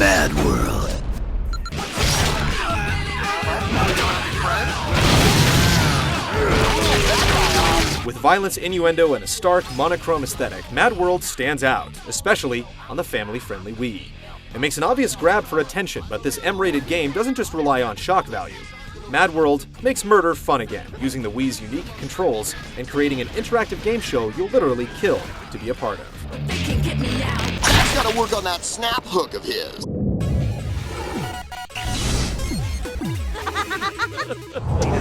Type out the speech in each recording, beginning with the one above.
Mad World. With violence, innuendo, and a stark, monochrome aesthetic, Mad World stands out, especially on the family-friendly Wii. It makes an obvious grab for attention, but this M-rated game doesn't just rely on shock value. Mad World makes murder fun again, using the Wii's unique controls and creating an interactive game show you'll literally kill to be a part of. Jack's gotta work on that snap hook of his.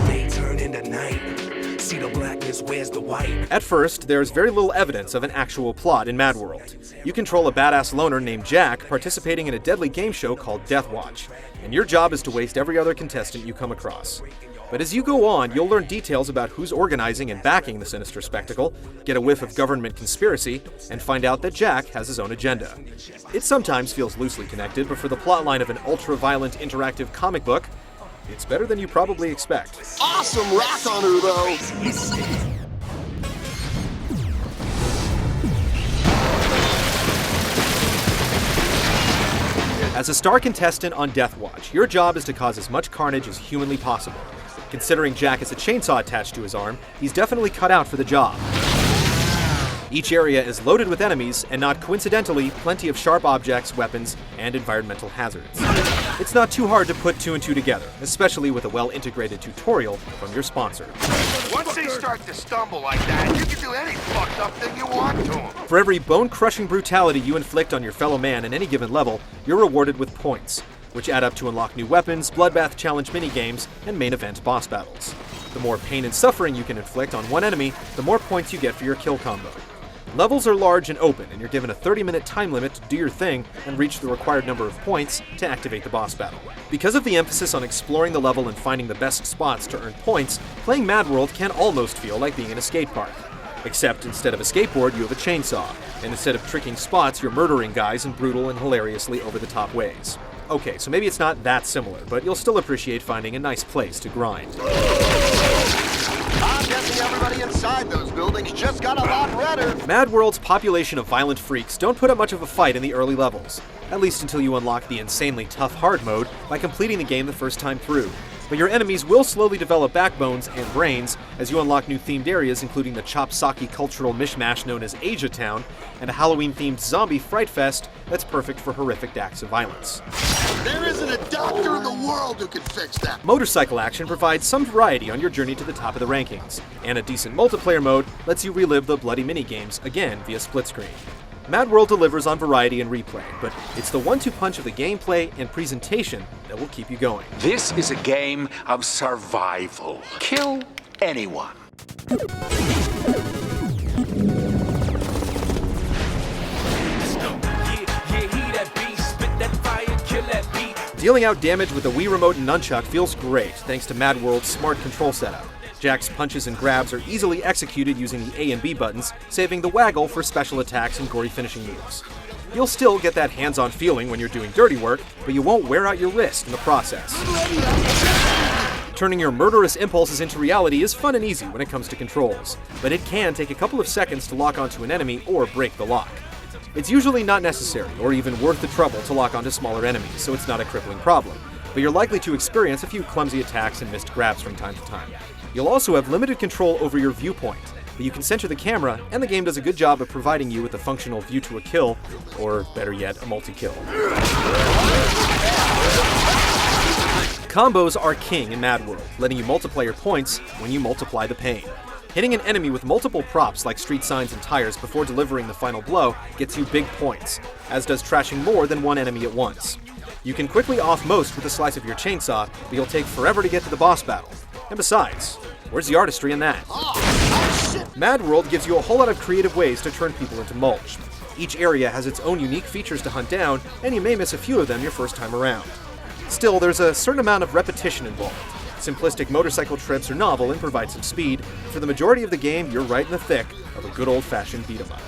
Day turn into night. See the blackness, where's the white? At first, there's very little evidence of an actual plot in Mad World. You control a badass loner named Jack participating in a deadly game show called Death Watch, and your job is to waste every other contestant you come across. But as you go on, you'll learn details about who's organizing and backing the sinister spectacle, get a whiff of government conspiracy, and find out that Jack has his own agenda. It sometimes feels loosely connected, but for the plotline of an ultra-violent interactive comic book, it's better than you probably expect. Awesome rack on her, though. As a star contestant on Death Watch, your job is to cause as much carnage as humanly possible. Considering Jack has a chainsaw attached to his arm, he's definitely cut out for the job. Each area is loaded with enemies, and not coincidentally, plenty of sharp objects, weapons, and environmental hazards. It's not too hard to put two and two together, especially with a well-integrated tutorial from your sponsor. Once they start to stumble like that, you can do any fucked up thing you want to them. For every bone-crushing brutality you inflict on your fellow man in any given level, you're rewarded with points, which add up to unlock new weapons, bloodbath challenge minigames, and main event boss battles. The more pain and suffering you can inflict on one enemy, the more points you get for your kill combo. Levels are large and open, and you're given a 30-minute time limit to do your thing and reach the required number of points to activate the boss battle. Because of the emphasis on exploring the level and finding the best spots to earn points, playing Mad World can almost feel like being in a skate park. Except instead of a skateboard, you have a chainsaw, and instead of tricking spots, you're murdering guys in brutal and hilariously over-the-top ways. Okay, so maybe it's not that similar, but you'll still appreciate finding a nice place to grind. I'm guessing everybody inside those buildings just got a lot redder. Mad World's population of violent freaks don't put up much of a fight in the early levels, at least until you unlock the insanely tough hard mode by completing the game the first time through. But your enemies will slowly develop backbones and brains as you unlock new themed areas, including the Chopsaki cultural mishmash known as Asia Town, and a Halloween-themed zombie fright fest that's perfect for horrific acts of violence. There isn't a doctor in the world who can fix that. Motorcycle action provides some variety on your journey to the top of the rankings, and a decent multiplayer mode lets you relive the bloody minigames again via split screen. Mad World delivers on variety and replay, but it's the one-two punch of the gameplay and presentation that will keep you going. This is a game of survival. Kill anyone. Dealing out damage with the Wii Remote and Nunchuck feels great thanks to Mad World's smart control setup. Jack's punches and grabs are easily executed using the A and B buttons, saving the waggle for special attacks and gory finishing moves. You'll still get that hands-on feeling when you're doing dirty work, but you won't wear out your wrist in the process. Turning your murderous impulses into reality is fun and easy when it comes to controls, but it can take a couple of seconds to lock onto an enemy or break the lock. It's usually not necessary or even worth the trouble to lock onto smaller enemies, so it's not a crippling problem, but you're likely to experience a few clumsy attacks and missed grabs from time to time. You'll also have limited control over your viewpoint, but you can center the camera, and the game does a good job of providing you with a functional view to a kill, or better yet, a multi-kill. Combos are king in Mad World, letting you multiply your points when you multiply the pain. Hitting an enemy with multiple props like street signs and tires before delivering the final blow gets you big points, as does trashing more than one enemy at once. You can quickly off most with a slice of your chainsaw, but you'll take forever to get to the boss battle. And besides, where's the artistry in that? Mad World gives you a whole lot of creative ways to turn people into mulch. Each area has its own unique features to hunt down, and you may miss a few of them your first time around. Still, there's a certain amount of repetition involved. Simplistic motorcycle trips are novel and provide some speed. For the majority of the game, you're right in the thick of a good old-fashioned beat-em-up.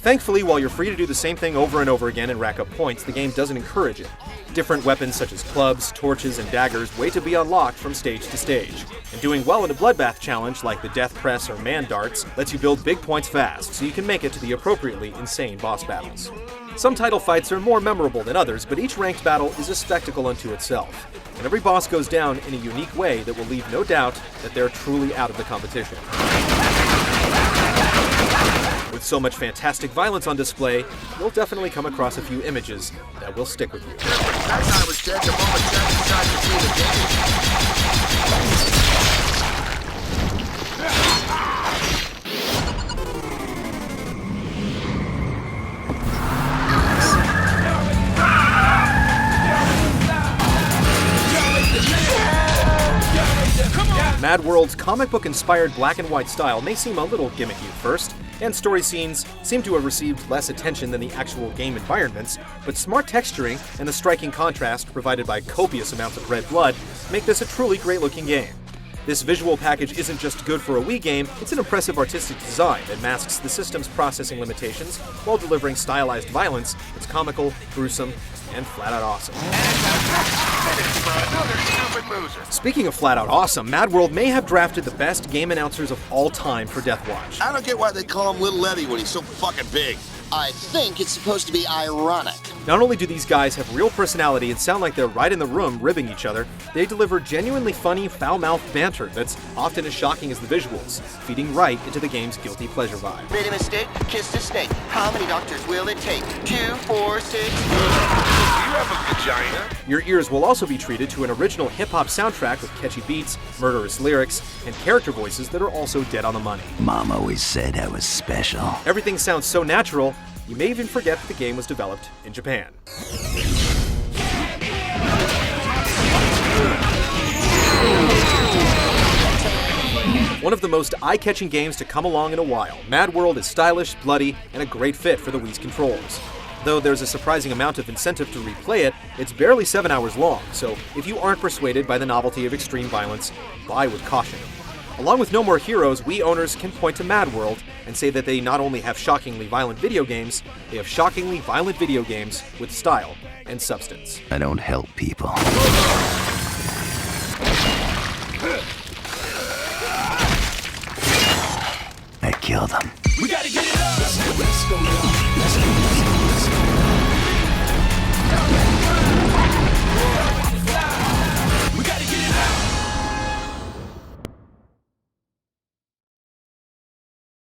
Thankfully, while you're free to do the same thing over and over again and rack up points, the game doesn't encourage it. Different weapons such as clubs, torches, and daggers wait to be unlocked from stage to stage. And doing well in a bloodbath challenge like the Death Press or Man Darts lets you build big points fast, so you can make it to the appropriately insane boss battles. Some title fights are more memorable than others, but each ranked battle is a spectacle unto itself. And every boss goes down in a unique way that will leave no doubt that they're truly out of the competition. With so much fantastic violence on display, you'll definitely come across a few images that will stick with you. That guy was dead the moment Jack decided to see the game. MADWORLD's comic book-inspired black and white style may seem a little gimmicky at first, and story scenes seem to have received less attention than the actual game environments, but smart texturing and the striking contrast provided by copious amounts of red blood make this a truly great-looking game. This visual package isn't just good for a Wii game, it's an impressive artistic design that masks the system's processing limitations while delivering stylized violence that's comical, gruesome, and flat-out awesome. Speaking of flat-out awesome, MADWORLD may have drafted the best game announcers of all time for Deathwatch. I don't get why they call him Little Eddie when he's so fucking big. I think it's supposed to be ironic. Not only do these guys have real personality and sound like they're right in the room ribbing each other, they deliver genuinely funny, foul-mouthed banter that's often as shocking as the visuals, feeding right into the game's guilty pleasure vibe. Made a mistake, kissed a snake. How many doctors will it take? 2, 4, 6. You have a vagina? Your ears will also be treated to an original hip-hop soundtrack with catchy beats, murderous lyrics, and character voices that are also dead on the money. Mom always said I was special. Everything sounds so natural, you may even forget that the game was developed in Japan. One of the most eye-catching games to come along in a while, MADWORLD is stylish, bloody, and a great fit for the Wii's controls. Though there's a surprising amount of incentive to replay it, it's barely 7 hours long, so if you aren't persuaded by the novelty of extreme violence, buy with caution. Along with No More Heroes, Wii owners can point to MADWORLD and say that they not only have shockingly violent video games, they have shockingly violent video games with style and substance. I don't help people. I kill them. We gotta get it up.